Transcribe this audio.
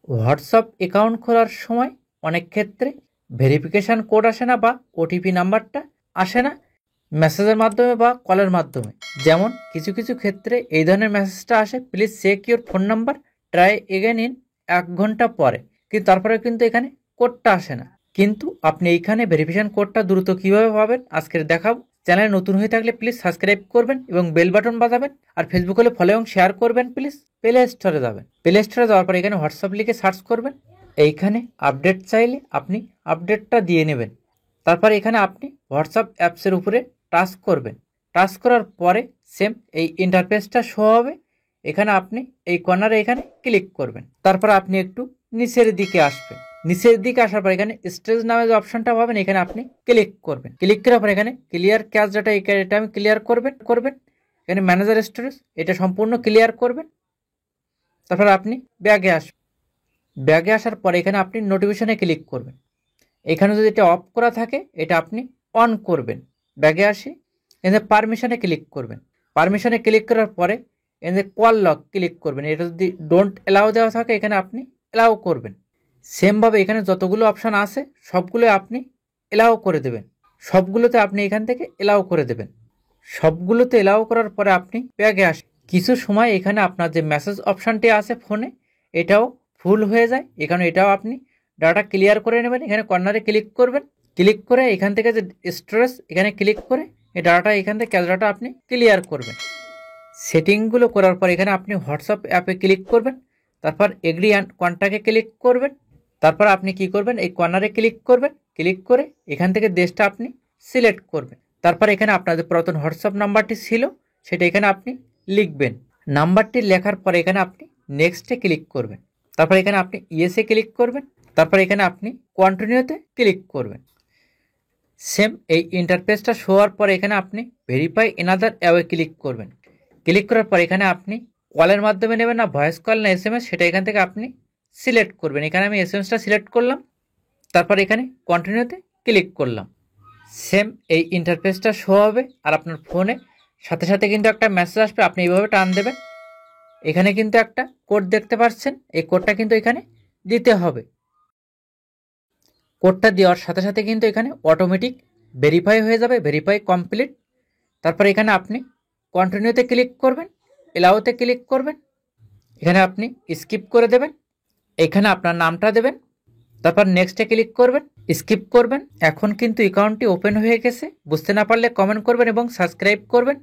WhatsApp account খোলার সময় অনেক ক্ষেত্রে ভেরিফিকেশান কোড আসে না বা ওটিপি নাম্বারটা আসে না মেসেজের মাধ্যমে বা কলের মাধ্যমে। যেমন কিছু কিছু ক্ষেত্রে এই ধরনের মেসেজটা আসে, please check your phone number, try again in 1 ঘন্টা পরে। কিন্তু তারপরে কিন্তু এখানে কোডটা আসে না। কিন্তু আপনি এইখানে ভেরিফিকেশান কোডটা দ্রুত কীভাবে পাবেন আজকের দেখাবো। চ্যানেলে নতুন হয়ে থাকলে প্লিজ সাবস্ক্রাইব করবেন এবং বেল বাটন বাজাবেন। আর ফেসবুক হলে ফলো এবং শেয়ার করবেন। প্লিজ প্লে স্টোরে যাবেন, প্লে স্টোরে যাওয়ার পর এখানে হোয়াটসঅ্যাপ লিখে সার্চ করবেন। এইখানে আপডেট চাইলে আপনি আপডেটটা দিয়ে নেবেন। তারপর এখানে আপনি হোয়াটসঅ্যাপ অ্যাপসের উপরে টাচ করবেন। টাচ করার পরে সেম এই ইন্টারফেসটা শো হবে। এখানে আপনি এই কর্নারে এখানে ক্লিক করবেন। তারপর আপনি একটু নিচের দিকে আসবেন। নিচের দিকে আসার পর এখানে স্টেজ নামে যে অপশনটা পাবেন এখানে আপনি ক্লিক করবেন। ক্লিক করার পর এখানে ক্লিয়ার ক্যাশ ডাটা, এটা আমি ক্লিয়ার করবেন। এখানে ম্যানেজার স্টোরেজ এটা সম্পূর্ণ ক্লিয়ার করবেন। তারপর আপনি ব্যাগে আসবেন। ব্যাগে আসার পরে এখানে আপনি নোটিফিকেশনে ক্লিক করবেন। এখানে যদি এটা অফ করা থাকে এটা আপনি অন করবেন। ব্যাগে আসি, এখানে পারমিশনে ক্লিক করবেন। পারমিশনে ক্লিক করার পরে এখানে কল লক ক্লিক করবেন। এটা যদি ডোন্ট অ্যালাউ দেওয়া থাকে এখানে আপনি অ্যালাউ করবেন। সেমভাবে এখানে যতগুলো অপশান আছে সবগুলো আপনি অ্যালাউ করে দেবেন। সবগুলোতে আপনি এখান থেকে অ্যালাউ করে দেবেন। সবগুলোতে অ্যালাউ করার পরে আপনি ব্যাগে আসেন। কিছু সময় এখানে আপনার যে মেসেজ অপশানটি আছে ফোনে এটাও ফুল হয়ে যায়। এখানে এটাও আপনি ডাটা ক্লিয়ার করে নেবেন। এখানে কর্নারে ক্লিক করবেন। ক্লিক করে এখান থেকে যে স্টোরেজ এখানে ক্লিক করে এই ডাটা এখান থেকে ক্যাশ ডাটা আপনি ক্লিয়ার করবেন। সেটিংগুলো করার পর এখানে আপনি হোয়াটসঅ্যাপ অ্যাপে ক্লিক করবেন। তারপর এগ্রি অ্যান্ড কন্ট্যাক্টে ক্লিক করবেন। তারপর আপনি কি করবেন, এই কর্নারে ক্লিক করবেন। ক্লিক করে এখান থেকে দেশটা আপনি সিলেক্ট করবেন। তারপর এখানে আপনার যে পুরাতন হোয়াটসঅ্যাপ নাম্বারটি ছিল সেটা এখানে আপনি লিখবেন। নাম্বারটি লেখার পরে এখানে আপনি নেক্সটে ক্লিক করবেন। তারপর এখানে আপনি ইয়েসে ক্লিক করবেন। তারপর এখানে আপনি কন্টিনিউতে ক্লিক করবেন। সেম এই ইন্টারফেসটা শো হওয়ার পরে এখানে আপনি ভেরিফাই এনাদার অ্যাওয়ে ক্লিক করবেন। ক্লিক করার পর এখানে আপনি কলের মাধ্যমে নেবেন না ভয়েস কল না SMS সেটা এখান থেকে আপনি সিলেক্ট করবেন। এখানে আমি SMSটা সিলেক্ট করলাম। তারপর এখানে কন্টিনিউতে ক্লিক করলাম। সেম এই ইন্টারফেসটা শো হবে আর আপনার ফোনে সাথে সাথে কিন্তু একটা মেসেজ আসবে। আপনি এইভাবে টান দেবেন। এখানে কিন্তু একটা কোড দেখতে পাচ্ছেন, এই কোডটা কিন্তু এখানে দিতে হবে। কোডটা দেওয়ার সাথে সাথে কিন্তু এখানে অটোমেটিক ভেরিফাই হয়ে যাবে, ভেরিফাই কমপ্লিট। তারপর এখানে আপনি কন্টিনিউতে ক্লিক করবেন, এলাওতে ক্লিক করবেন। এখানে আপনি স্কিপ করে দেবেন। এখানে আপনার নামটা দেবেন। তারপর নেক্সটে ক্লিক করবেন, স্কিপ করবেন। এখন কিন্তু অ্যাকাউন্টটি ওপেন হয়ে গেছে। বুঝতে না পারলে কমেন্ট করবেন এবং সাবস্ক্রাইব করবেন।